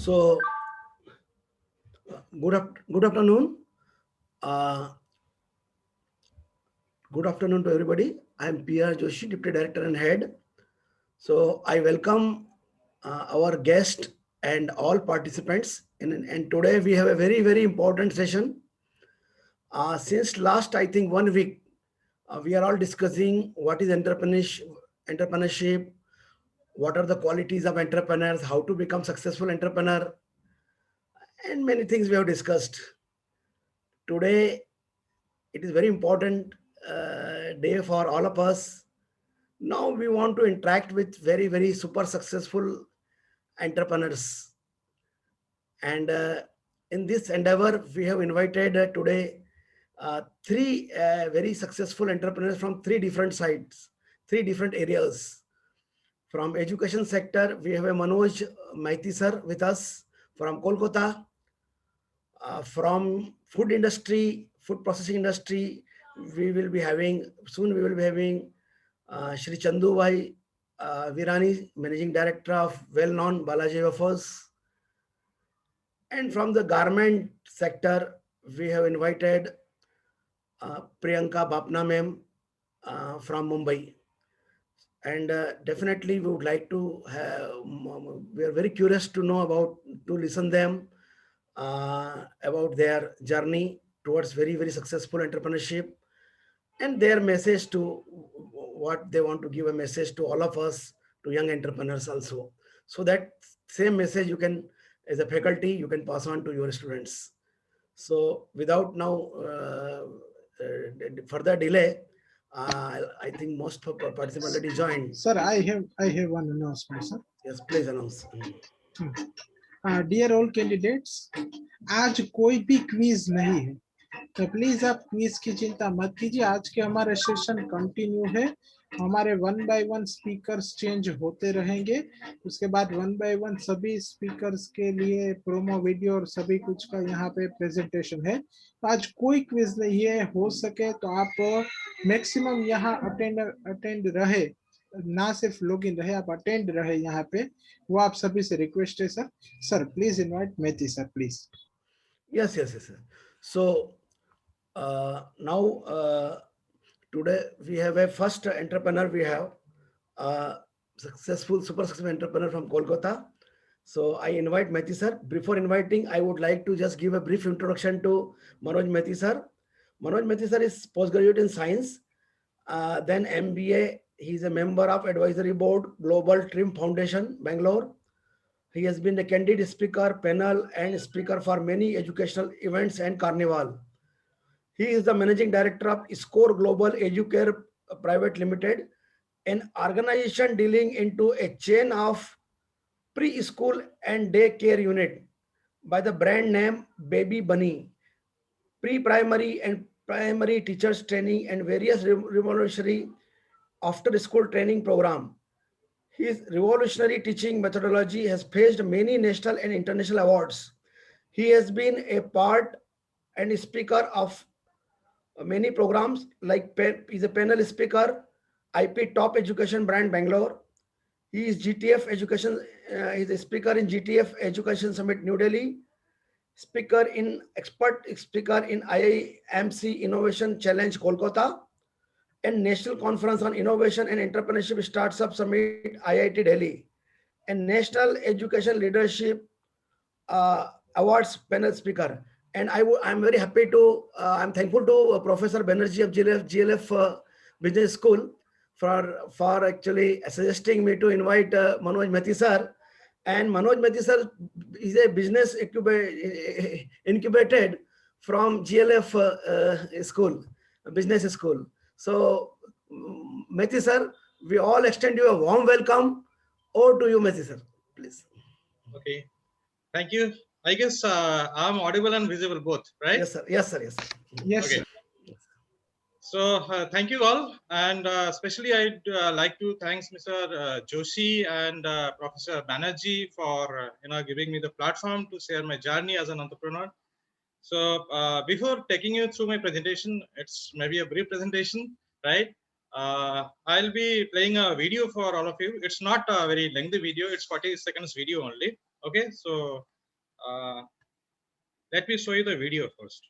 So, good afternoon. Uh, Good afternoon to everybody. I am PR Joshi, Deputy Director and Head. So, I welcome our guest and all participants. And today we have a very important session. Since last, I think 1 week, we are all discussing what is entrepreneurship, what are the qualities of entrepreneurs, how to become successful entrepreneur, and many things we have discussed. Today, it is very important day for all of us. Now we want to interact with very super successful entrepreneurs, and in this endeavor we have invited today three very successful entrepreneurs from three different sides, three different areas. From education sector we have a Manoj Maiti sir with us from Kolkata. From food industry, food processing industry, we will be having Shri Chandu Bhai Virani, Managing Director of well-known Balaji Wafers. And from the garment sector, we have invited Priyanka Bapna ma'am from Mumbai. And definitely we would like to have, we are very curious to know about, to listen them about their journey towards very successful entrepreneurship, and their message to what they want to give a message to all of us, to young entrepreneurs also, so that same message you can, as a faculty, you can pass on to your students. So without now further delay, I think most participants already joined. Sir, I have one announcement, sir. Yes, please announce. Dear all candidates, आज कोई भी quiz नहीं है, तो please आप quiz की चिंता मत कीजिए। आज के हमारे सेशन कंटिन्यू है। हमारे 1 बाय 1 स्पीकर्स चेंज होते रहेंगे। उसके बाद 1 बाय 1 सभी स्पीकर्स के लिए प्रोमो वीडियो और सभी कुछ का यहाँ पे प्रेजेंटेशन है। तो आज कोई क्विज नहीं है। हो सके तो आप मैक्सिमम यहाँ अटेंड रहे, ना सिर्फ लॉग इन रहे, आप अटेंड रहे यहाँ पे, वो आप सभी से रिक्वेस्ट है sir. Sir please invite methi sir, please. Yes. So now today we have a first entrepreneur. We have a super successful entrepreneur from Kolkata. So I invite Methi sir. Before inviting, I would like to just give a brief introduction to Manoj Methi sir. Manoj Methi sir is postgraduate in science, then MBA. He is a member of advisory board, Global Trim Foundation, Bangalore. He has been a candid speaker, panel, and speaker for many educational events and carnival. He is the managing director of Score Global Educare Private Limited, an organization dealing into a chain of preschool and daycare unit by the brand name Baby Bunny, pre-primary and primary teachers training and various revolutionary after-school training program. His revolutionary teaching methodology has faced many national and international awards. He has been a part and speaker of many programs, like he's a panel speaker, IP Top Education Brand Bangalore. He is GTF Education, he's a speaker in GTF Education Summit New Delhi, speaker in expert speaker in IIMC Innovation Challenge Kolkata, and National Conference on Innovation and Entrepreneurship Startup Summit IIT Delhi, and National Education Leadership Awards panel speaker. And I'm very happy to, I'm thankful to Professor Banerjee of GLF Business School for actually suggesting me to invite Manoj Methi sir. And Manoj Methi sir is a business incubated from GLF school, business school. So, Methi sir, we all extend you a warm welcome. Over to you, Methi sir, please. Okay, thank you. I guess I'm audible and visible both, right? Yes, sir. Yes, sir. Yes, Okay. sir. So thank you all, and especially I'd like to thank Mr. Joshi and Professor Banerjee for giving me the platform to share my journey as an entrepreneur. So before taking you through my presentation, it's maybe a brief presentation, right? I'll be playing a video for all of you. It's not a very lengthy video; it's 40 seconds video only. Okay, so let me show you the video first.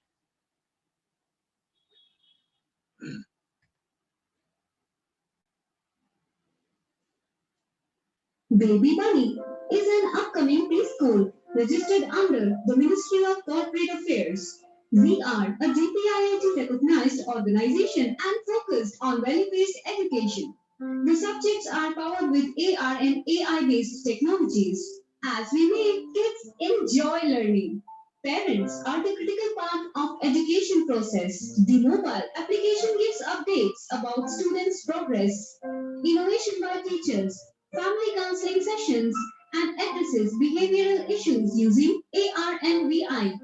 Baby Bunny is an upcoming preschool registered under the Ministry of Corporate Affairs. We are a DPIIT recognized organization and focused on value-based education. The subjects are powered with AR and AI-based technologies as we make kids enjoy learning. Parents are the critical part of education process. The mobile application gives updates about students' progress, innovation by teachers, family counseling sessions, and addresses behavioral issues using AR and VI.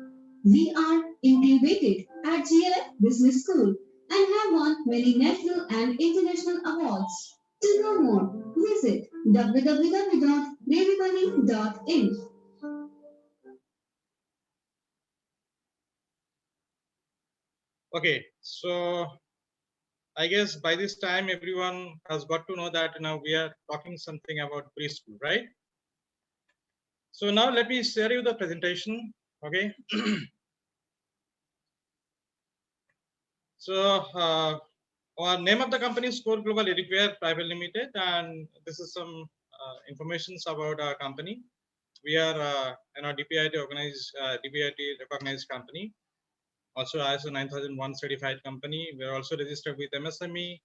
We are integrated at GLF Business School and have won many national and international awards. To know more, visit www.babybunny.in. Okay, so I guess by this time everyone has got to know that now we are talking something about preschool, right? So now let me share you the presentation. Okay. So our name of the company is Core Global Educare Private Limited, and this is some information about our company. We are DPIIT organized, DPIIT recognized company, also ISO 9001 certified company. We are also registered with MSME.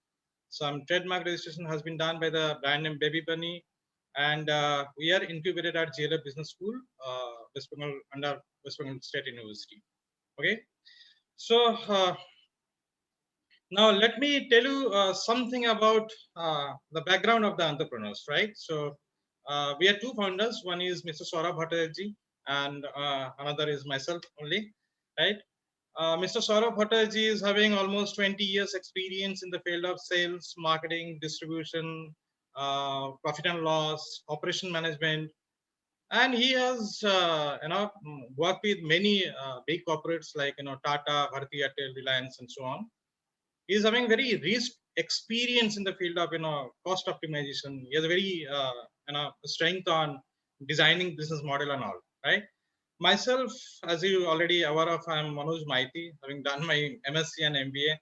Some trademark registration has been done by the brand name Baby Bunny, and we are incubated at GLF Business School, West Bengal, under West Bengal State University. Okay, so now let me tell you something about the background of the entrepreneurs, right? So we are two founders. One is Mr. Saurabh Bhattacharjee, and another is myself only, right? Mr. Saurabh Bhattacharjee is having almost 20 years experience in the field of sales, marketing, distribution, profit and loss, operation management, and he has worked with many big corporates like Tata, Bharti Airtel, Reliance, and so on. He is having very rich experience in the field of cost optimization. He has a very strength on designing business model and all, right? Myself, as you already aware of, I'm Manoj Maiti, having done my MSc and MBA,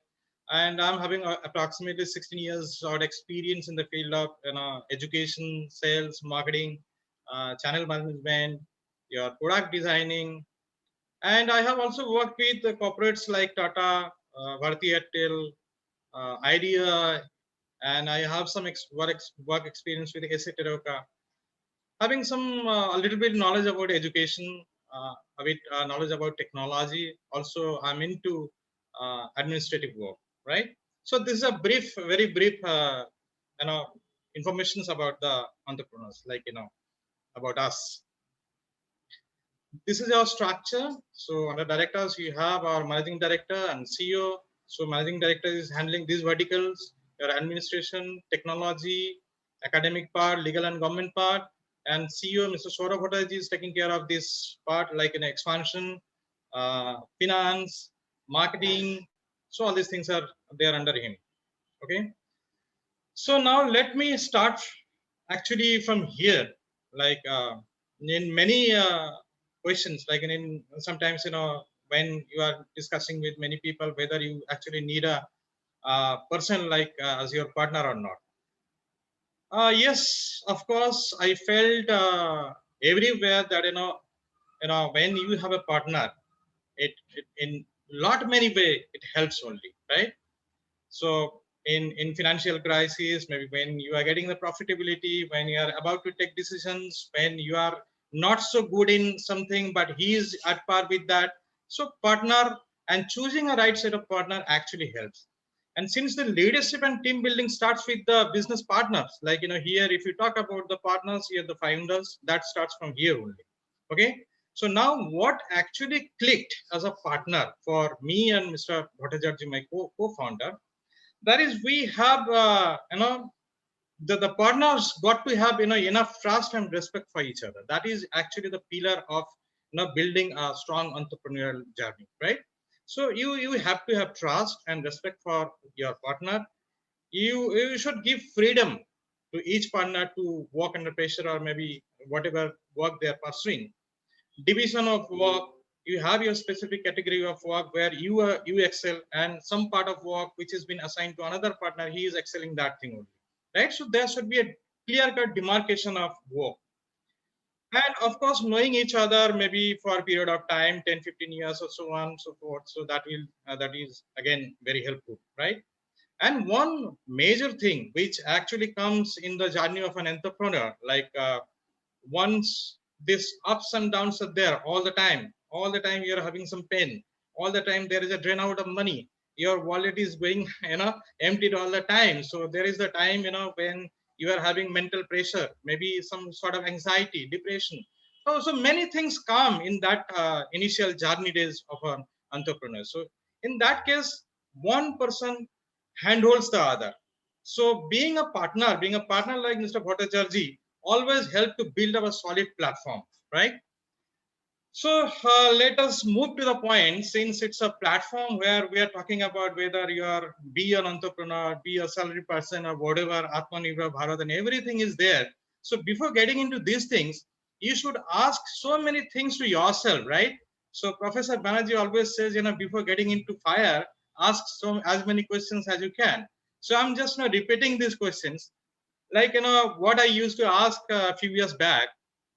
and I'm having approximately 16 years of experience in the field of education, sales, marketing, channel management, your product designing, and I have also worked with the corporates like Tata, Bharti Airtel, Idea, and I have some work experience with SAP Teroka. Having some a little bit knowledge about education, a bit knowledge about technology. Also, I'm into administrative work, right? So this is a brief, very brief, informations about the entrepreneurs, like about us. This is our structure. So under directors, we have our managing director and CEO. So managing director is handling these verticals: your administration, technology, academic part, legal and government part. And CEO, Mr. Saurabh Bhattacharjee, is taking care of this part, like in expansion, finance, marketing. So all these things are there under him. Okay. So now let me start actually from here. Like in many questions, like in sometimes when you are discussing with many people whether you actually need a person like as your partner or not. Yes, of course, I felt everywhere that when you have a partner, it in lot many way it helps only, right? So in financial crisis, maybe when you are getting the profitability, when you are about to take decisions, when you are not so good in something, but he is at par with that. So partner and choosing a right set of partner actually helps. And since the leadership and team building starts with the business partners, like here, if you talk about the partners here, the founders, that starts from here only. Okay. So now what actually clicked as a partner for me and Mr. Bhattacharjee, my co-founder, that is we have the partners got to have enough trust and respect for each other. That is actually the pillar of building a strong entrepreneurial journey, right? So you have to have trust and respect for your partner. You should give freedom to each partner to work under pressure, or maybe whatever work they are pursuing. Division of work, you have your specific category of work where you excel, and some part of work which has been assigned to another partner, he is excelling that thing only, right? So there should be a clear cut demarcation of work. And of course, knowing each other maybe for a period of time, 10, 15 years or so on and so forth. So that will that is again very helpful, right? And one major thing which actually comes in the journey of an entrepreneur, like once this ups and downs are there all the time you're having some pain, all the time there is a drain out of money, your wallet is going emptied all the time. So there is the time when you are having mental pressure, maybe some sort of anxiety, depression. So many things come in that initial journey days of an entrepreneur. So in that case, one person handholds the other. So being a partner like Mr. Bhattacharjee always help to build up a solid platform, right? So let us move to the point, since it's a platform where we are talking about whether you are be an entrepreneur, be a salary person or whatever, Atmanirbhar Bharat and everything is there. So before getting into these things, you should ask so many things to yourself, right? So Professor Banerjee always says, before getting into fire, ask as many questions as you can. So I'm just repeating these questions, like what I used to ask a few years back,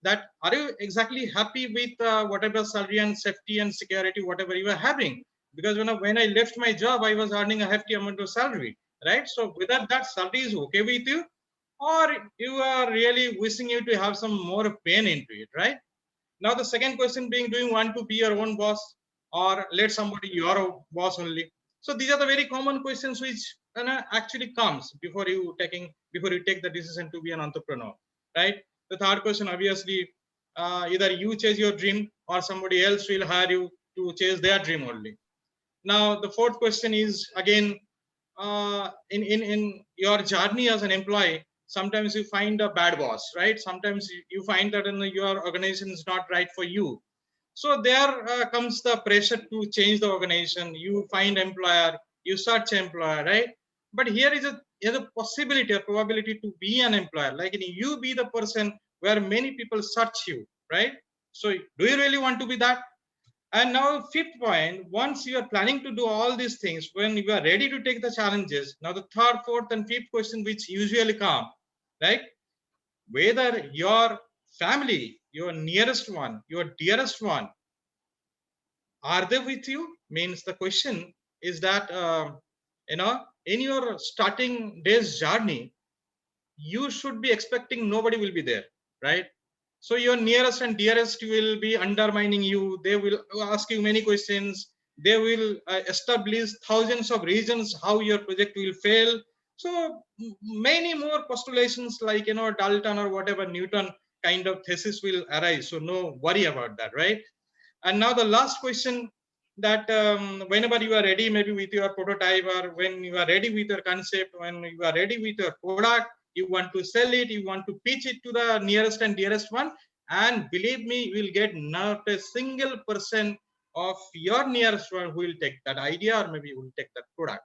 that are you exactly happy with whatever salary and safety and security whatever you are having? Because when I left my job, I was earning a hefty amount of salary, right? So whether that salary is okay with you, or you are really wishing you to have some more pain into it, right? Now the second question being, do you want to be your own boss, or let somebody your boss only? So these are the very common questions which actually comes before you take the decision to be an entrepreneur, right? The third question, obviously, either you chase your dream or somebody else will hire you to chase their dream only. Now the fourth question is again, in your journey as an employee, sometimes you find a bad boss, right? Sometimes you find that your organization is not right for you. So there comes the pressure to change the organization. You find employer, you search employer, right? But here's a possibility, a probability to be an employer, like you be the person where many people search you, right? So do you really want to be that? And now, fifth point, once you are planning to do all these things, when you are ready to take the challenges, now the third, fourth, and fifth question, which usually come, right? Whether your family, your nearest one, your dearest one, are they with you? Means the question is that, in your starting day's journey, you should be expecting nobody will be there, right? So your nearest and dearest will be undermining you. They will ask you many questions. They will establish thousands of reasons how your project will fail. So many more postulations, like Dalton or whatever Newton kind of thesis will arise. So no worry about that, right? And now the last question, that whenever you are ready, maybe with your prototype, or when you are ready with your concept, when you are ready with your product, you want to sell it, you want to pitch it to the nearest and dearest one, and believe me, you will get not a single person of your nearest one who will take that idea, or maybe will take that product.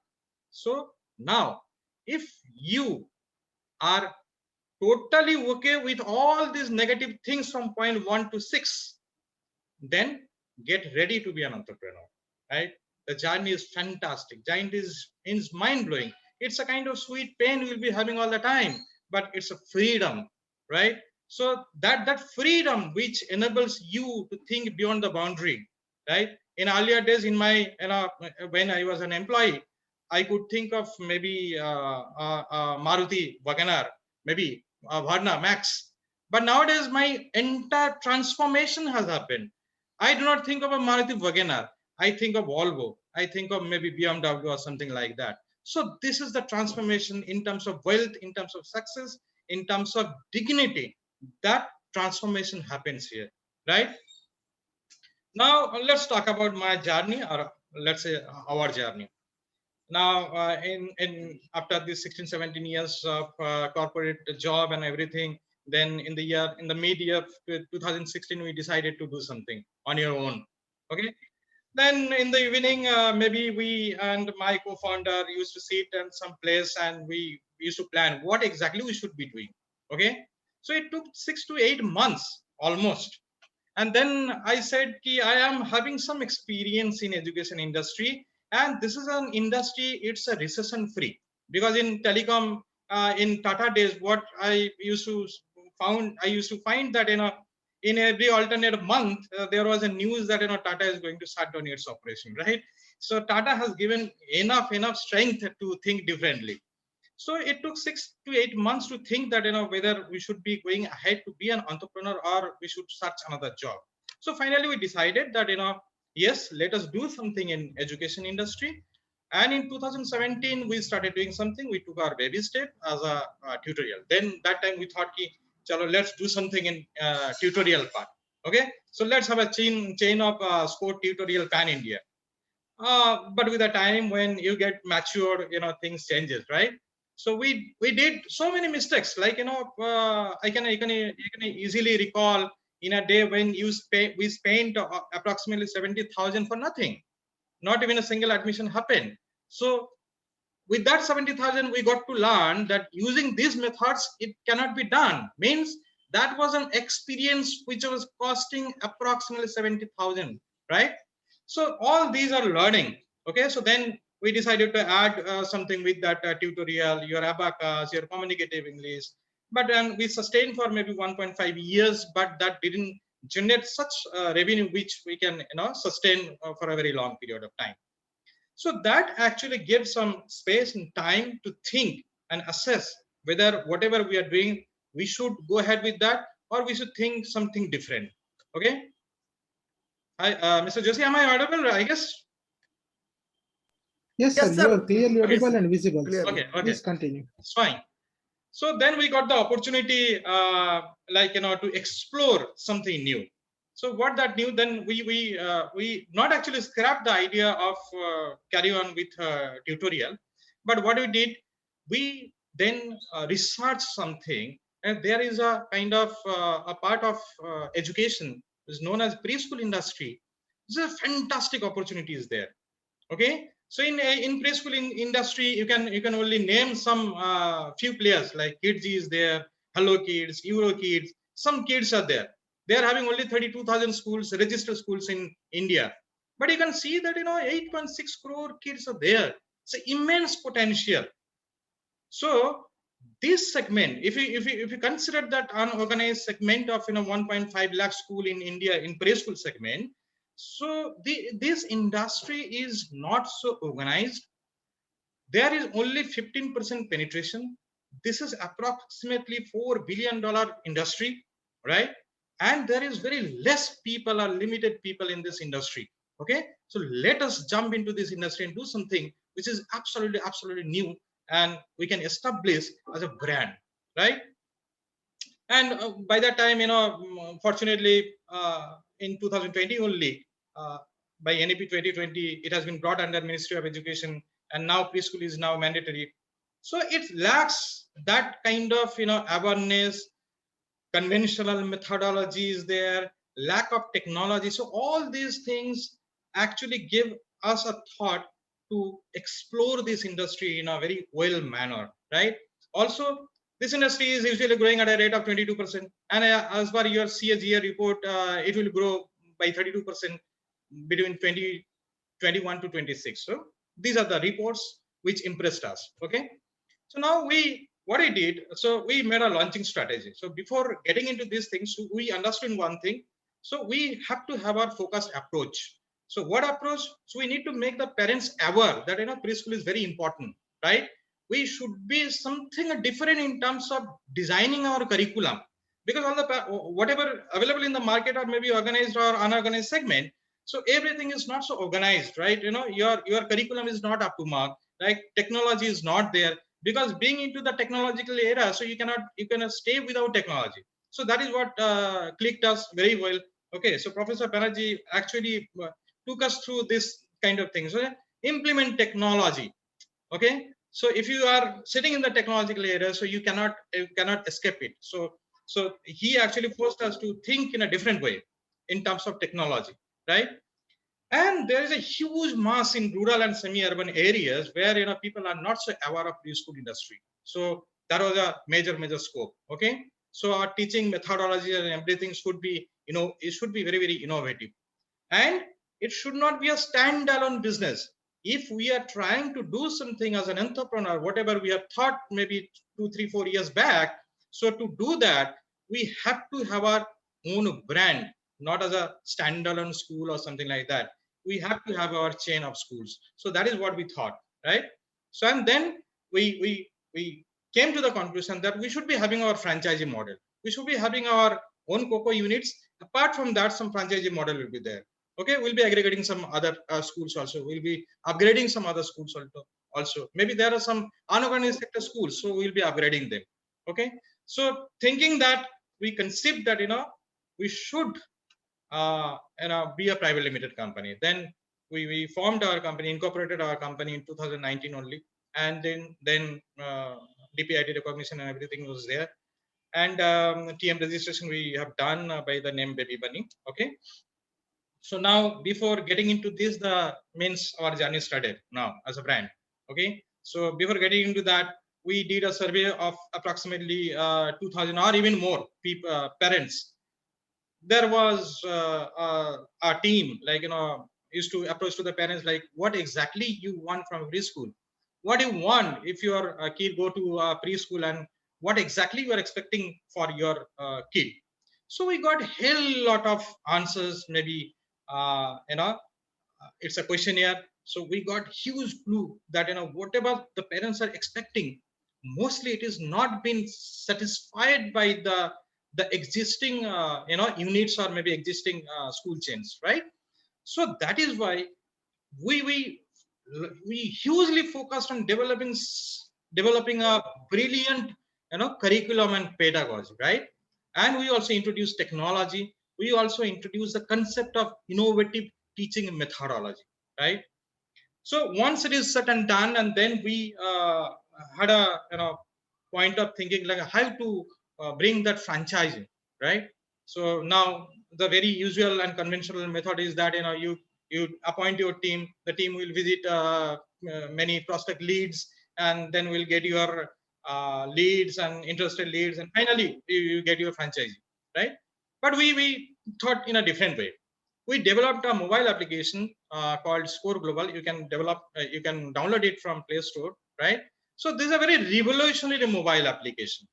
So now, if you are totally okay with all these negative things from point 1 to 6, then get ready to be an entrepreneur, right? The journey is fantastic. Giant is mind-blowing. It's a kind of sweet pain we'll be having all the time, but it's a freedom, right? So that freedom which enables you to think beyond the boundary, right? In earlier days, in my when I was an employee, I could think of maybe Maruti Wagoner, maybe Varna Max. But nowadays, my entire transformation has happened. I do not think of a Maruti Wagoner. I think of Volvo. I think of maybe BMW or something like that. So this is the transformation in terms of wealth, in terms of success, in terms of dignity. That transformation happens here, right? Now let's talk about my journey, or let's say our journey. Now, in after these 16, 17 years of corporate job and everything, then in the mid year 2016, we decided to do something on your own. Okay. Then in the evening, maybe we and my co-founder used to sit in some place, and we used to plan what exactly we should be doing. Okay. So it took 6 to 8 months almost. And then I said, ki, I am having some experience in education industry, and this is an industry, it's a recession free. Because in telecom, in Tata days, what I used to find that, in every alternate month, there was a news that, Tata is going to shut down its operation, right? So Tata has given enough strength to think differently. So it took 6 to 8 months to think that, whether we should be going ahead to be an entrepreneur or we should search another job. So finally we decided that, yes, let us do something in education industry. And in 2017 we started doing something. We took our baby step as a tutorial. Then that time we thought, ki, chalo, let's do something in tutorial part. Okay, so let's have a chain of sport tutorial pan India. But with the time, when you get matured, things changes, right? So we did so many mistakes. Like, I can easily recall in a day when we spent approximately 70,000 for nothing. Not even a single admission happened. So with that 70,000, we got to learn that using these methods, it cannot be done. Means that was an experience which was costing approximately 70,000, right? So all these are learning. Okay, so then we decided to add something with that tutorial, your abacus, your communicative English. But then we sustained for maybe 1.5 years, but that didn't generate such revenue which we can sustain for a very long period of time. So that actually gives some space and time to think and assess whether whatever we are doing, we should go ahead with that, or we should think something different. Okay. Mr. Joshi, am I audible? I guess. Yes, sir. Yes, You sir. are clearly Okay, audible sir. and visible. Clear. Sir. Okay. Please continue. It's fine. So then we got the opportunity, to explore something new. So what that new, then we not actually scrapped the idea of carry on with tutorial, but what we did, we then researched something, and there is a kind of a part of education is known as preschool industry. There's a fantastic opportunities there. Okay, so in preschool industry, you can only name some few players like Kids is there, Hello Kids, Euro Kids. Some kids are there. They are having only 32,000 schools, registered schools in India. But you can see that 8.6 crore kids are there. It's an immense potential. So this segment, if you consider that unorganized segment of 1.5 lakh school in India in preschool segment, so this industry is not so organized. There is only 15% penetration. This is approximately $4 billion industry, right? And there is very less people or limited people in this industry. Okay, so let us jump into this industry and do something which is absolutely new, and we can establish as a brand, right? And by that time, fortunately, in 2020 only, by NEP 2020, it has been brought under Ministry of Education, and now preschool is now mandatory. So it lacks that kind of awareness, conventional methodology is there, lack of technology. So all these things actually give us a thought to explore this industry in a very well manner, right? Also, this industry is usually growing at a rate of 22%, and as per your CAGR report, it will grow by 32% between 2021 to 26. So these are the reports which impressed us. Okay, so now what I did, so we made a launching strategy. So before getting into these things, we understood one thing. So we have to have our focused approach. So what approach? So we need to make the parents aware that preschool is very important, right? We should be something different in terms of designing our curriculum, because all the whatever available in the market are maybe organized or unorganized segment. So everything is not so organized, right? Your curriculum is not up to mark. Like technology is not there, because being into the technological era, so you cannot stay without technology. So that is what clicked us very well. Okay, so Professor Banerjee actually took us through this kind of thing. So implement technology. Okay, so if you are sitting in the technological era, so you cannot escape it. So he actually forced us to think in a different way in terms of technology, right? And there is a huge mass in rural and semi-urban areas where people are not so aware of preschool industry. So that was a major scope. Okay, So our teaching methodology and everything should be, it should be very, very innovative. And it should not be a standalone business. If we are trying to do something as an entrepreneur, whatever we have thought maybe 2, 3, 4 years back, so to do that, we have to have our own brand, not as a standalone school or something like that. We have to have our chain of schools. So that is what we thought, right? So and then we came to the conclusion that we should be having our franchisee model. We should be having our own COCO units. Apart from that, some franchisee model will be there. Okay, we'll be aggregating some other schools also. We'll be upgrading some other schools also. Maybe there are some unorganized sector schools, so we'll be upgrading them. Okay, so thinking that, we conceived that we should be a private limited company. Then we formed our company, incorporated our company in 2019 only, and then DPIT recognition and everything was there, and TM registration we have done by the name Baby Bunny. Okay. So now, before getting into this, the means our journey started now as a brand. Okay. So before getting into that, we did a survey of approximately 2,000 or even more people, parents. There was a team, like, used to approach to the parents, like, what exactly you want from preschool? What do you want if your kid go to preschool, and what exactly you are expecting for your kid? So we got hell lot of answers, maybe it's a questionnaire. So we got huge clue that whatever the parents are expecting, mostly it is not been satisfied by the existing units or maybe existing school chains, right? So that is why we we we hugely focused on developing a brilliant curriculum and pedagogy, right? And we also introduced technology. We also introduced the concept of innovative teaching methodology, right? So once it is said and done, and then we had a point of thinking, like, how to bring that franchising, right? So now the very usual and conventional method is that you appoint your team. The team will visit many prospect leads, and then will get your leads and interested leads, and finally you get your franchisee, right? But we thought in a different way. We developed a mobile application called Score Global. You can download it from Play Store, right? So this is a very revolutionary mobile application.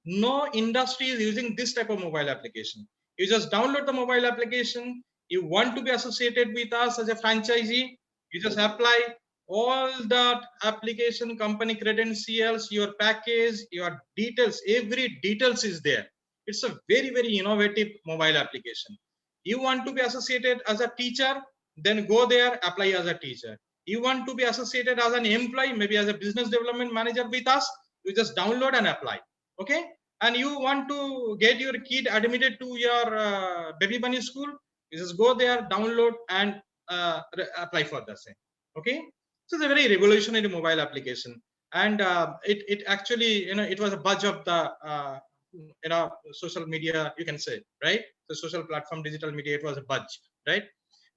No industry is using this type of mobile application. You just download the mobile application. You want to be associated with us as a franchisee, you just apply all the application company credentials, your package, your details, every details is there. It's a very, very innovative mobile application. You want to be associated as a teacher, then go there, apply as a teacher. You want to be associated as an employee, maybe as a business development manager with us, you just download and apply. Okay. And you want to get your kid admitted to your Baby Bunny school, you just go there, download, and apply for the same. Okay. So it's a very revolutionary mobile application, and it actually it was a buzz of the social media, you can say, right? The social platform, digital media, it was a buzz, right?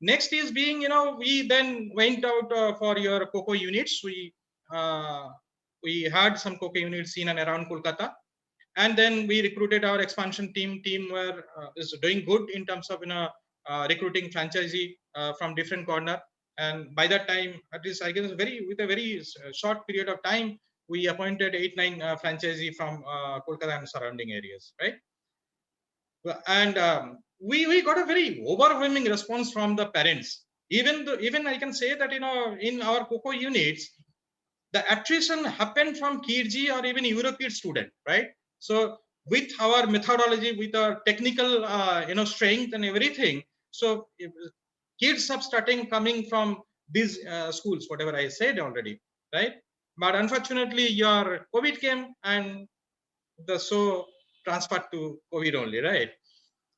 Next is being, we then went out for your COCO units. We had some COCO units in and around Kolkata, and then we recruited our expansion team were is doing good in terms of recruiting franchisee from different corner. And by that time, at least I guess with a very short period of time, we appointed 8-9 franchisee from Kolkata and surrounding areas, right? And we got a very overwhelming response from the parents. Even I can say that in our COCO units, the attrition happened from KG or even Eurokid student, right? So with our methodology, with our technical strength and everything, so kids are starting coming from these schools, whatever I said already, right? But unfortunately, your COVID came, and the show transferred to COVID only, right?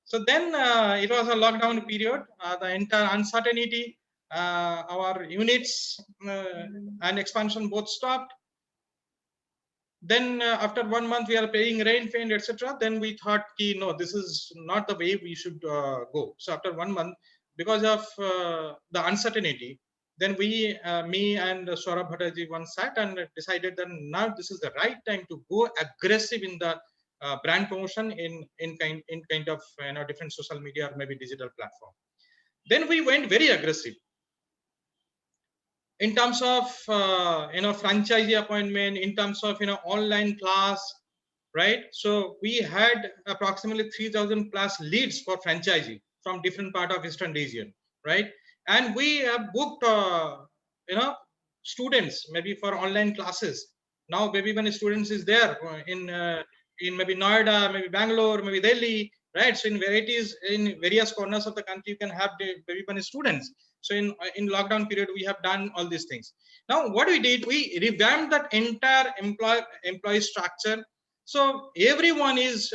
So then it was a lockdown period, the entire uncertainty, our units and expansion both stopped. Then after 1 month, we are paying rent, etc. Then we thought, no, this is not the way we should go. So after 1 month, because of the uncertainty, then me and Saurabh Bhattarji once sat and decided that now this is the right time to go aggressive in the brand promotion in kind of different social media or maybe digital platform. Then we went very aggressive in terms of franchisee appointment, in terms of online class, right? So we had approximately 3,000 plus leads for franchisee from different part of Eastern region, right? And we have booked students maybe for online classes. Now maybe when students is there in maybe Noida, maybe Bangalore, maybe Delhi, right? So in varieties, in various corners of the country, you can have the maybe when students. So in lockdown period, we have done all these things. Now what we did, we revamped that entire employee structure. So everyone is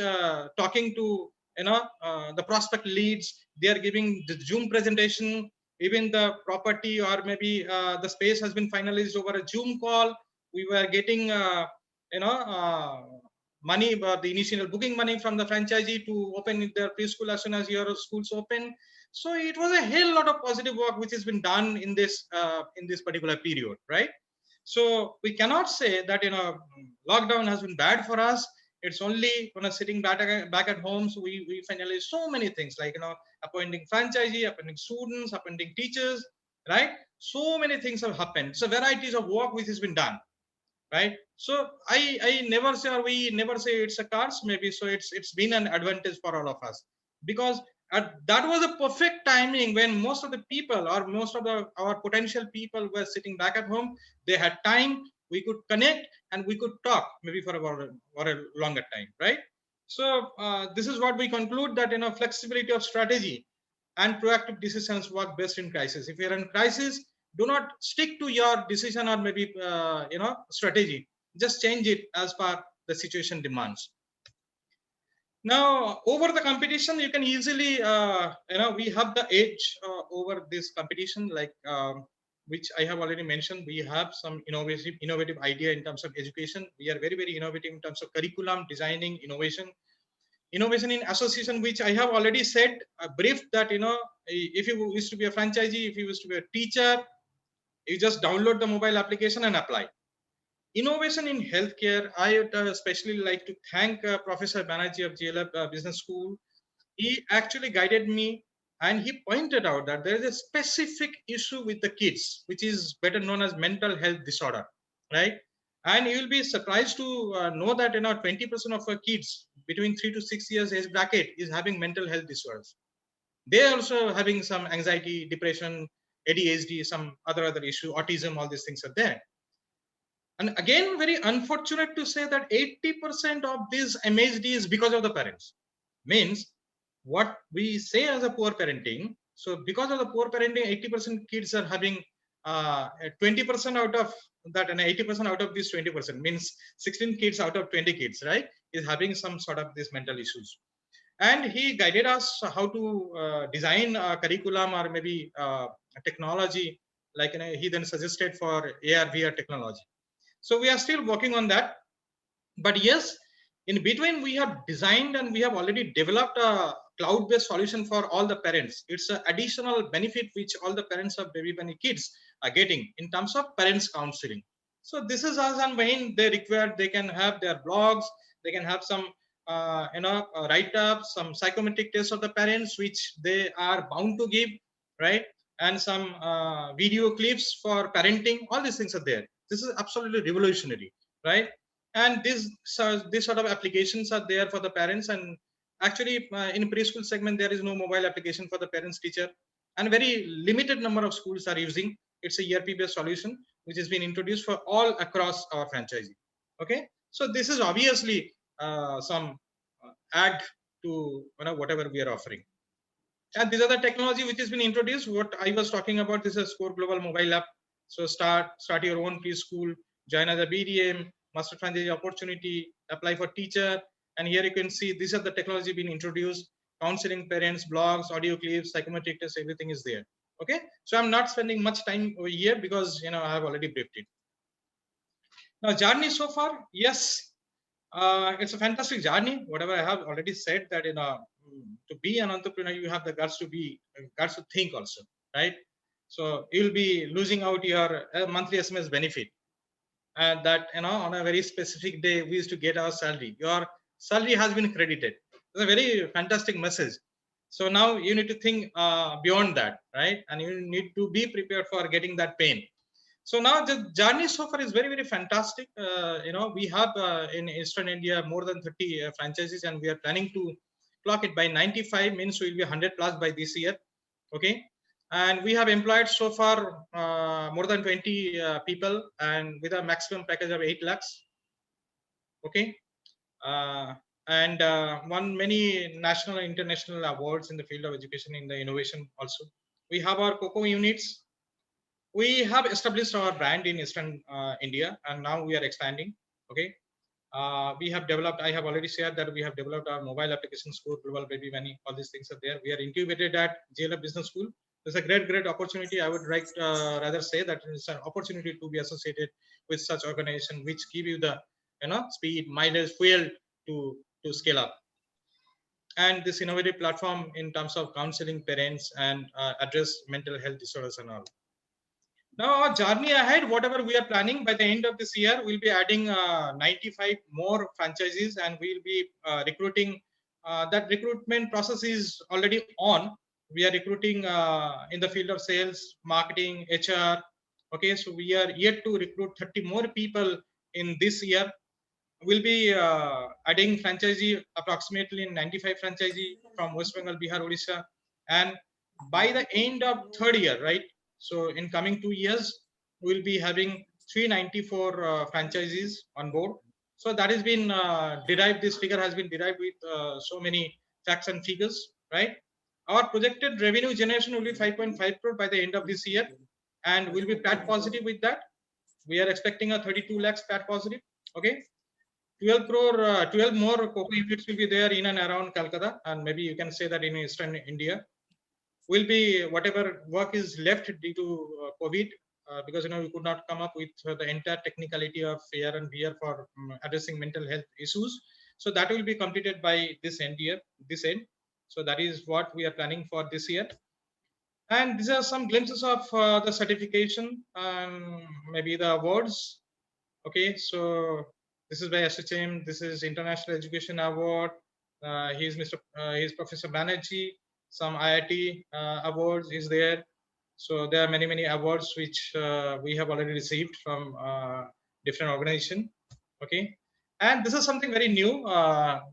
talking to the prospect leads. They are giving the Zoom presentation. Even the property or maybe the space has been finalized over a Zoom call. We were getting money, the initial booking money from the franchisee to open their preschool as soon as your schools open. So it was a hell lot of positive work which has been done in this particular period, right? So we cannot say that lockdown has been bad for us. It's only sitting back at home. So we finalized so many things like appointing franchisee, appointing students, appointing teachers, right? So many things have happened. So varieties of work which has been done, right? So I never say, or we never say it's a curse, maybe. So it's been an advantage for all of us, because that was a perfect timing when most of the people or most of our potential people were sitting back at home. They had time, we could connect and we could talk maybe for a longer time, right? So this is what we conclude, that flexibility of strategy and proactive decisions work best in crisis. If you're in crisis, do not stick to your decision or maybe strategy. Just change it as per the situation demands. Now over the competition, you can easily we have the edge over this competition, like which I have already mentioned. We have some innovative idea in terms of education. We are very innovative in terms of curriculum designing, innovation in association, which I have already said, brief, that if you wish to be a franchisee, if you wish to be a teacher, you just download the mobile application and apply. Innovation in healthcare, I would especially like to thank Professor Banerjee of GLF Business School. He actually guided me and he pointed out that there is a specific issue with the kids, which is better known as mental health disorder, right? And you will be surprised to know that 20% of our kids between 3 to 6 years age bracket is having mental health disorders. They are also having some anxiety, depression, ADHD, some other issue, autism, all these things are there. And again, very unfortunate to say that 80% of this MHD is because of the parents. Means what we say as a poor parenting. So because of the poor parenting, 80% kids are having 20% out of that, and 80% out of this 20% means 16 kids out of 20 kids, right, is having some sort of these mental issues. And he guided us how to design a curriculum or maybe a technology, like he then suggested for AR VR technology. So we are still working on that. But yes, in between we have designed and we have already developed a cloud-based solution for all the parents. It's an additional benefit which all the parents of baby bunny kids are getting in terms of parents counseling. So this is as and when they require, they can have their blogs, they can have some write-ups, some psychometric tests of the parents which they are bound to give, right? And some video clips for parenting. All these things are there. This is absolutely revolutionary, right? And this sort of applications are there for the parents. And actually in preschool segment, there is no mobile application for the parents teacher, and very limited number of schools are using. It's a ERP based solution which has been introduced for all across our franchisee. Okay, so this is obviously some add to whatever we are offering. And these are the technology which has been introduced. What I was talking about, this is Score Global mobile app. So start your own preschool, join as a BDM, master franchise opportunity, apply for teacher. And here you can see these are the technology being introduced: counseling parents, blogs, audio clips, psychometric tests, everything is there. Okay, so I'm not spending much time over here because I have already briefed it. Now journey so far, yes, it's a fantastic journey. Whatever I have already said, that to be an entrepreneur, you have the guts to think also, right? So you'll be losing out your monthly SMS benefit, and that on a very specific day we used to get our salary. Your salary has been credited. It's a very fantastic message. So now you need to think beyond that, right? And you need to be prepared for getting that pain. So now the journey so far is very, very fantastic. We have in Eastern India more than 30 franchises, and we are planning to clock it by 95, means we will be 100 plus by this year. Okay. And we have employed so far more than 20 people, and with a maximum package of 8 lakhs. Okay. And won many national and international awards in the field of education in the innovation also. We have our COCO units. We have established our brand in Eastern India, and now we are expanding. Okay. We have developed, I have already shared that we have developed our mobile application school, Global Baby Money, all these things are there. We are incubated at GLF Business School. It's a great opportunity. I would like rather say that it's an opportunity to be associated with such organization which give you the speed, mileage, fuel to scale up. And this innovative platform in terms of counseling parents and address mental health disorders and all. Now our journey ahead, whatever we are planning, by the end of this year, we'll be adding 95 more franchises, and we'll be recruiting. That recruitment process is already on. We are recruiting in the field of sales, marketing, HR. Okay, so we are yet to recruit 30 more people in this year. We'll be adding franchisee approximately 95 franchisee from West Bengal, Bihar, Odisha, and by the end of third year, right? So in coming 2 years, we'll be having 394 franchisees on board. So that has been derived. This figure has been derived with so many facts and figures, right? Our projected revenue generation will be 5.5 crore by the end of this year, and we'll be PAT positive with that. We are expecting a 32 lakhs PAT positive. Okay. 12 more COCO units will be there in and around Calcutta, and maybe you can say that in Eastern India. Will be whatever work is left due to COVID, because we could not come up with the entire technicality of AR and VR for addressing mental health issues. So that will be completed by this end. So that is what we are planning for this year. And these are some glimpses of the certification and maybe the awards. Okay, so this is by SHM. This is International Education Award. He's Professor Banerjee. Some IIT awards is there. So there are many awards which we have already received from different organizations. Okay, and this is something very new.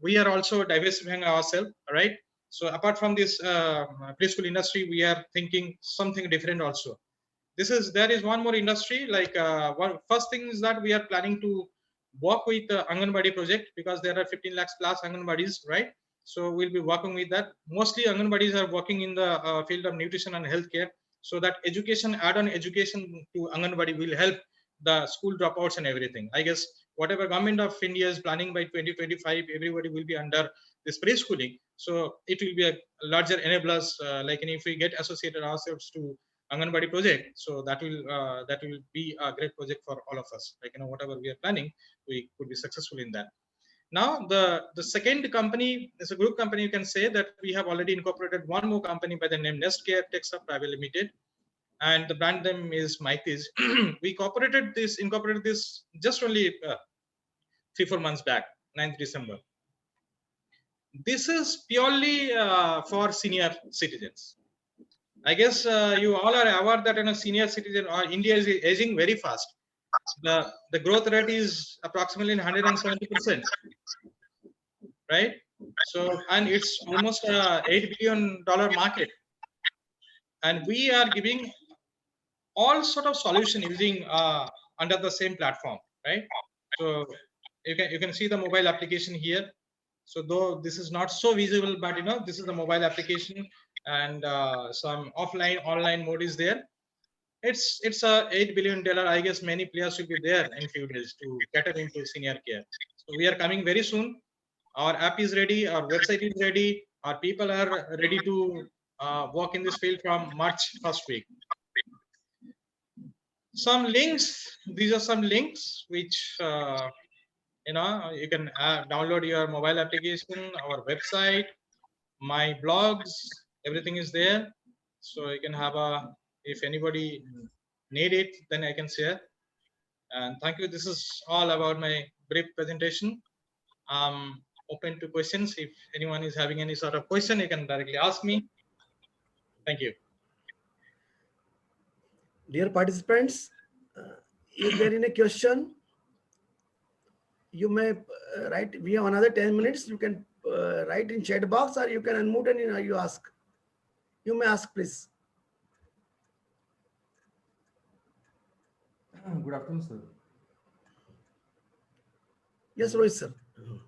We are also diversifying ourselves, right? So apart from this preschool industry, we are thinking something different also. There is one more industry, like first thing is that we are planning to work with the Anganwadi project, because there are 15 lakhs plus Anganwadis, right? So we'll be working with that. Mostly Anganwadis are working in the field of nutrition and healthcare, so that education, add-on education to Anganwadi will help the school dropouts and everything. I guess whatever government of India is planning by 2025, everybody will be under this preschooling. So it will be a larger enablers, like if we get associated ourselves to Anganwadi project, so that will be a great project for all of us. Like whatever we are planning, we could be successful in that. Now the second company is a group company. You can say that we have already incorporated one more company by the name Nestcare TechSub Private Limited, and the brand name is Mythis. We incorporated this just only 3-4 months back, 9th December. This is purely for senior citizens. I guess you all are aware that in a senior citizen, or India is aging very fast. The growth rate is approximately 170%, right? So, and it's almost a $8 billion market, and we are giving all sort of solution using under the same platform, right? So you can see the mobile application here. So though this is not so visible, but this is the mobile application, and some online mode is there. It's a $8 billion. I guess many players will be there in few days to cater into senior care. So we are coming very soon. Our app is ready, our website is ready, our people are ready to work in this field from March first week. Some links. These are some links which you can download your mobile application, our website, my blogs, everything is there. So you can have if anybody need it, then I can share. And thank you. This is all about my brief presentation. open to questions. If anyone is having any sort of question, you can directly ask me. Thank you. Dear participants, is there any question? You may write. We have another 10 minutes. You can write in chat box, or you can unmute and you ask. You may ask, please. Good afternoon, sir. Yes, Rohit sir.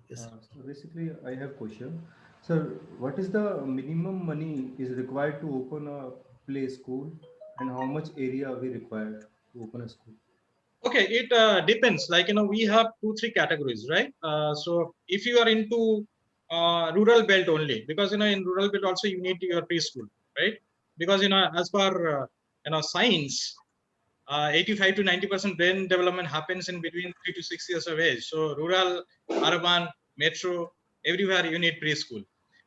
Yes. So basically, I have question. Sir, what is the minimum money is required to open a play school, and how much area we require to open a school? Okay, it depends. Like, we have 2-3 categories, right? So if you are into rural belt only, because in rural belt also you need your preschool, right? Because as per science, 85 to 90% brain development happens in between 3 to 6 years of age. So rural, urban, metro, everywhere you need preschool.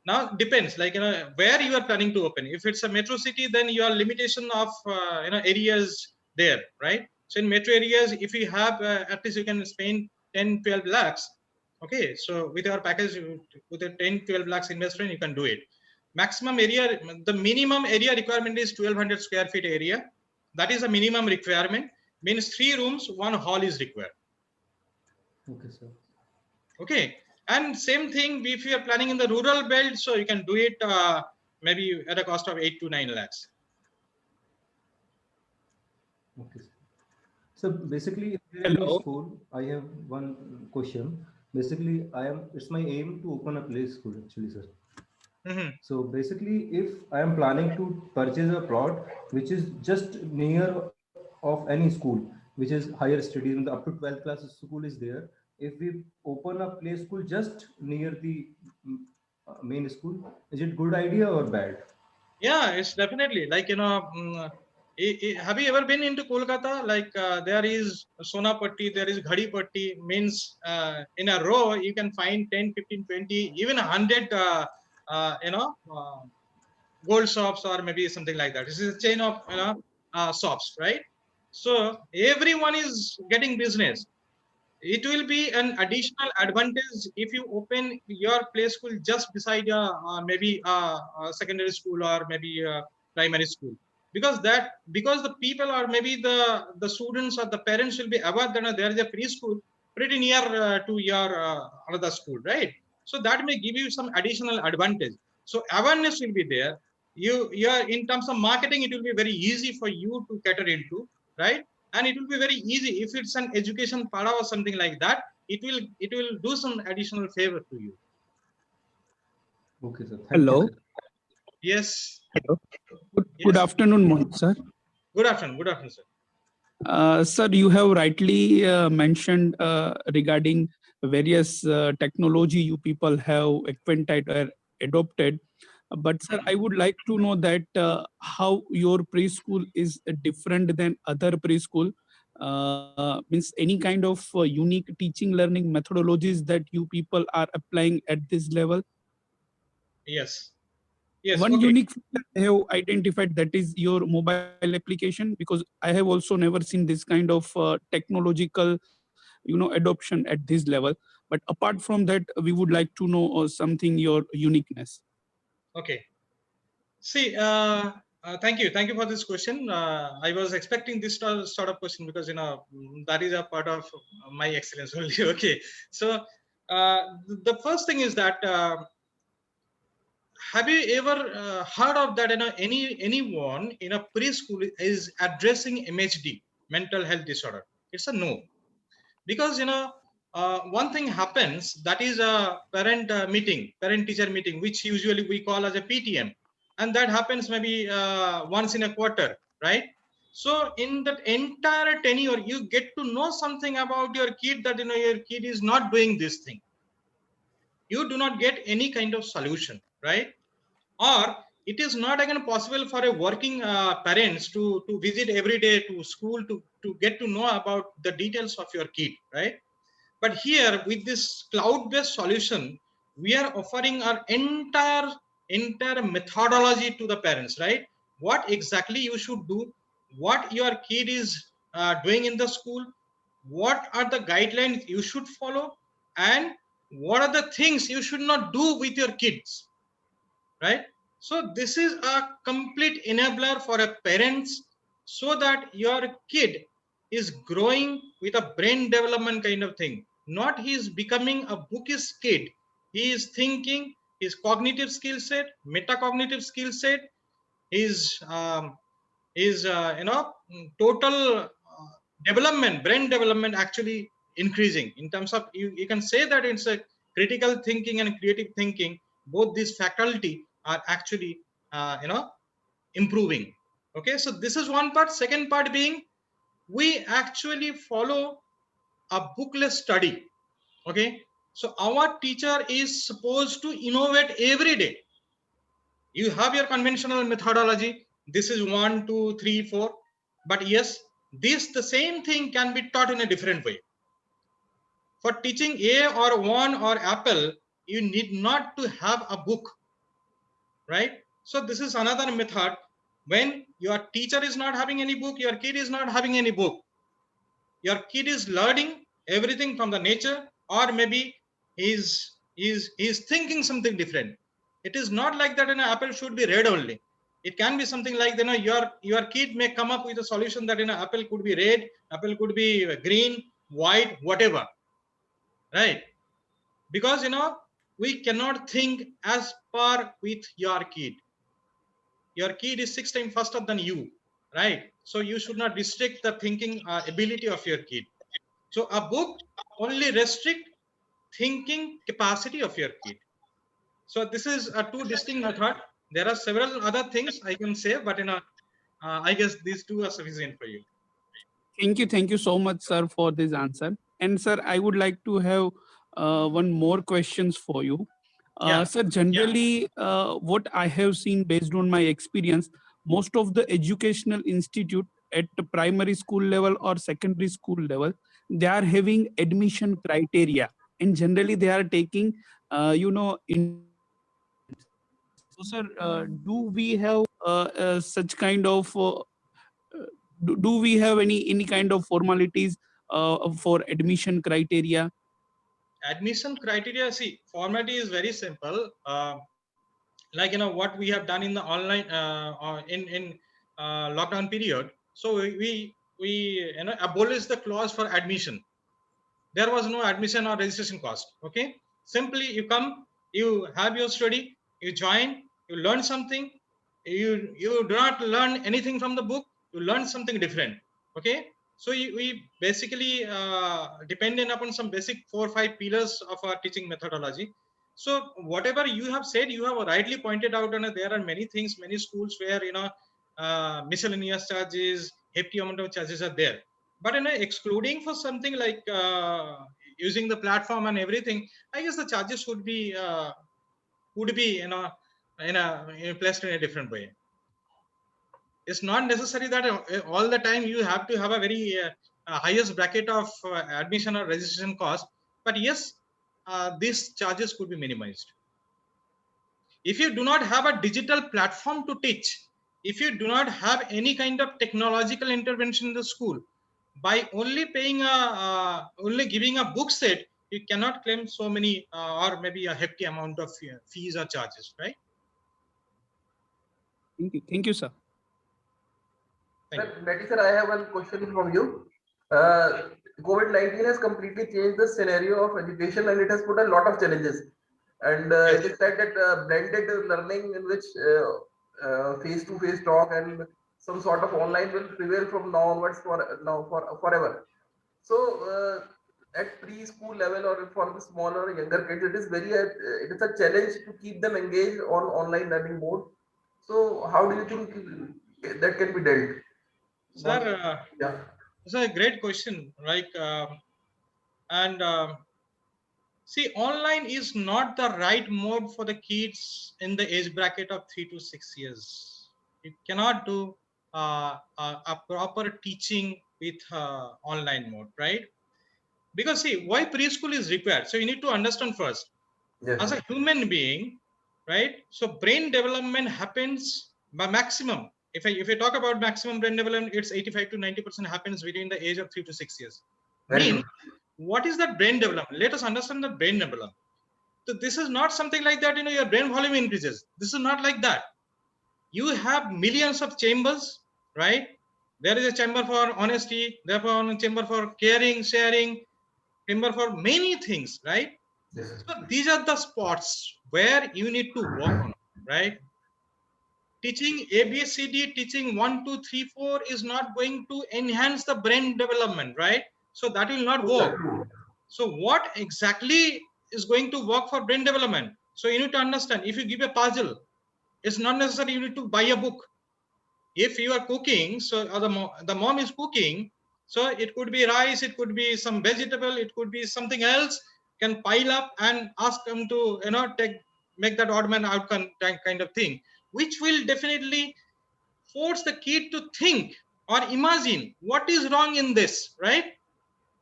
Now depends, like where you are planning to open. If it's a metro city, then your limitation of areas there, right? So in metro areas, if you have at least you can spend 10-12 lakhs. Okay, so with our package, with a 10-12 lakhs investment, you can do it. Maximum area, the minimum area requirement is 1200 square feet area. That is a minimum requirement. Means 3 rooms, 1 hall is required. Okay, sir. Okay, and same thing if you are planning in the rural belt, so you can do it maybe at a cost of 8 to 9 lakhs. Okay, sir. So basically, if there is no school, I have one question. Basically, it's my aim to open a play school actually, sir. Mm-hmm. So basically, if I am planning to purchase a plot which is just near of any school, which is higher studies, and up to 12th class school is there. If we open a play school just near the main school, is it good idea or bad? Yeah, it's definitely like have you ever been into Kolkata? Like there is Sonapatti, there is Ghadipatti. Means in a row you can find 10, 15, 20, even 100 gold shops or maybe something like that. This is a chain of shops, right? So everyone is getting business. It will be an additional advantage if you open your play school just beside maybe a secondary school or maybe a primary school, because the people or maybe the students or the parents will be aware that there is a preschool pretty near to your another school, right? So that may give you some additional advantage. So awareness will be there. You are in terms of marketing, it will be very easy for you to cater into, right? And it will be very easy if it's an education para or something like that. It will do some additional favor to you. Okay, sir. Thank Hello. you, sir. Yes. Hello. Good Yes. afternoon, Mohit sir. Good afternoon, sir. Sir, you have rightly mentioned regarding various technology you people have acquainted or adopted. But sir, I would like to know that how your preschool is different than other preschool. Means any kind of unique teaching learning methodologies that you people are applying at this level. Yes. Yes. One Okay. unique feature I have identified, that is your mobile application, because I have also never seen this kind of technological, adoption at this level. But apart from that, we would like to know something your uniqueness. Okay. See, thank you for this question. I was expecting this sort of question because that is a part of my excellence only. Okay. So the first thing is that. Have you ever heard of that? Anyone in a preschool is addressing MHD, mental health disorder? It's a no, because one thing happens, that is a parent teacher meeting, which usually we call as a PTM, and that happens maybe once in a quarter, right? So in that entire tenure, you get to know something about your kid, that your kid is not doing this thing. You do not get any kind of solution, right? Or it is not again possible for a working parents to visit every day to school to get to know about the details of your kid, right? But here with this cloud-based solution, we are offering our entire methodology to the parents, right? What exactly you should do, what your kid is doing in the school, what are the guidelines you should follow, and what are the things you should not do with your kids, right? So this is a complete enabler for a parents, so that your kid is growing with a brain development kind of thing. Not he is becoming a bookish kid. He is thinking, his cognitive skill set, metacognitive skill set, his total development, brain development actually increasing. In terms of, you can say that it's a critical thinking and creative thinking, both these faculty are actually improving. Okay, so this is one part. Second part being, we actually follow a bookless study. Okay, so our teacher is supposed to innovate every day. You have your conventional methodology, this is 1 2 3 4, but yes, the same thing can be taught in a different way. For teaching A or one or apple, you need not to have a book, right? So this is another method. When your teacher is not having any book, your kid is not having any book, your kid is learning everything from the nature, or maybe he's thinking something different. It is not like that an apple should be red only. It can be something like, your kid may come up with a solution that an apple could be red, apple could be green, white, whatever, right? Because we cannot think as per with your kid. Your kid is 6 times faster than you, right? So you should not restrict the thinking ability of your kid. So a book only restrict thinking capacity of your kid. So this is a two distinct method. There are several other things I can say, but I guess these two are sufficient for you. Thank you so much, sir, for this answer. And sir, I would like to have one more questions for you. Yeah. Sir, generally, what I have seen based on my experience, most of the educational institute at the primary school level or secondary school level, they are having admission criteria, and generally they are taking, so sir, do we have such kind of do we have any kind of formalities for admission criteria? Admission criteria, see, formatting is very simple. Like what we have done in the online in lockdown period. So we abolished the clause for admission. There was no admission or registration cost. Okay, simply you come, you have your study, you join, you learn something. You do not learn anything from the book, you learn something different. Okay, so we basically dependent upon some basic 4 or 5 pillars of our teaching methodology. So whatever you have said, you have rightly pointed out, and there are many things, many schools where miscellaneous charges, hefty amount of charges are there. But excluding for something like using the platform and everything, I guess the charges would be placed in a different way. It's not necessary that all the time you have to have a very highest bracket of admission or registration cost, but yes, these charges could be minimized. If you do not have a digital platform to teach, if you do not have any kind of technological intervention in the school, by only paying only giving a book set, you cannot claim so many or maybe a hefty amount of fees or charges, right? Thank you, sir. Betty sir, I have one question from you. COVID-19 has completely changed the scenario of education, and it has put a lot of challenges. And it is said that blended learning, in which face-to-face talk and some sort of online will prevail from now onwards forever. So at preschool level or for the smaller younger kids, it is a challenge to keep them engaged on online learning mode. So how do you think that can be dealt? Sir, Yeah. it's a great question. See, online is not the right mode for the kids in the age bracket of 3 to 6 years. You cannot do a proper teaching with online mode, right? Because see, why preschool is required. So you need to understand first, Yes. as a human being, right? So brain development happens by maximum. If I talk about maximum brain development, it's 85 to 90% happens between the age of 3 to 6 years. Very Mean good. what is that brain development? Let us understand the brain development. So this is not something like that, your brain volume increases. This is not like that. You have millions of chambers, right? There is a chamber for honesty, therefore a chamber for caring, sharing, chamber for many things, right? Yes. So these are the spots where you need to work on, right? Teaching ABCD, teaching 1, 2, 3, 4 is not going to enhance the brain development, right? So that will not work. So what exactly is going to work for brain development? So you need to understand, if you give a puzzle, it's not necessary you need to buy a book. If you are cooking, so the mom is cooking, so it could be rice, it could be some vegetable, it could be something else, can pile up and ask them to make that odd man outcome kind of thing, which will definitely force the kid to think or imagine what is wrong in this, right?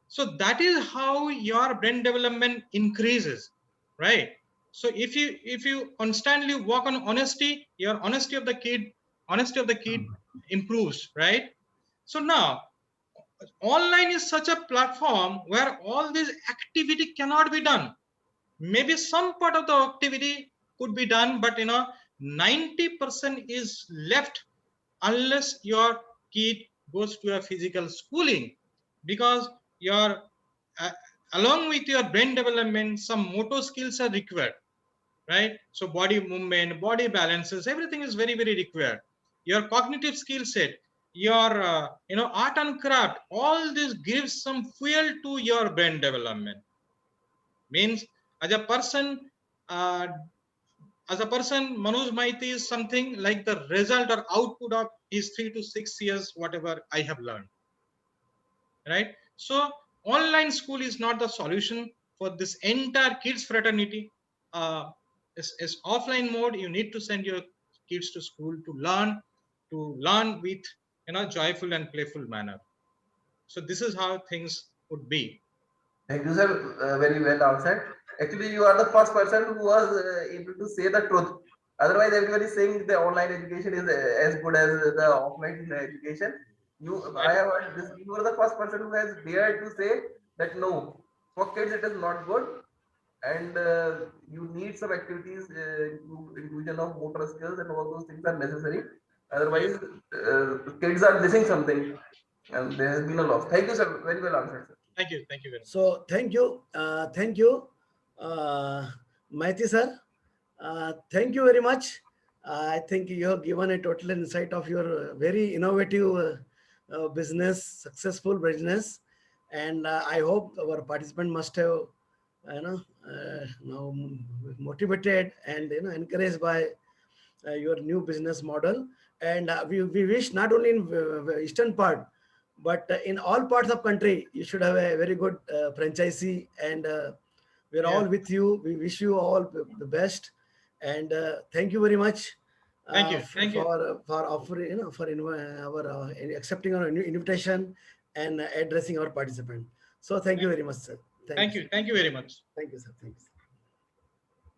So that is how your brain development increases, right? So if you constantly work on honesty, your honesty of the kid improves, right? So now online is such a platform where all this activity cannot be done. Maybe some part of the activity could be done, but 90% is left unless your kid goes to a physical schooling, because your uh, along with your brain development, some motor skills are required, right? So body movement, body balances, everything is very, very required. Your cognitive skill set, your art and craft, all this gives some fuel to your brain development. Means as a person, uh, Manoj Maiti is something like the result or output of his 3 to 6 years, whatever I have learned, right? So online school is not the solution for this entire kids fraternity. As offline mode, you need to send your kids to school to learn with joyful and playful manner. So this is how things would be. Thank you, sir. Very well answered. Actually, you are the first person who was able to say the truth. Otherwise, everybody is saying the online education is as good as the offline education. I have heard this. You are the first person who has dared to say that no, for kids it is not good, and you need some activities, inclusion of motor skills, and all those things are necessary. Otherwise, kids are missing something, and there has been a loss. Thank you, sir. Very well answered, sir. Thank you very much. So thank you, Maiti sir. Thank you very much. I think you have given a total insight of your very innovative business, successful business, and I hope our participant must have, now motivated and encouraged by your new business model. And we wish not only in eastern part, but in all parts of country, you should have a very good franchisee, and we're all with you. We wish you all the best, and thank you very much. Thank you. For offering, our accepting our invitation and addressing our participant. So thank you very much, sir. Thank you very much. Thank you, sir. Thanks.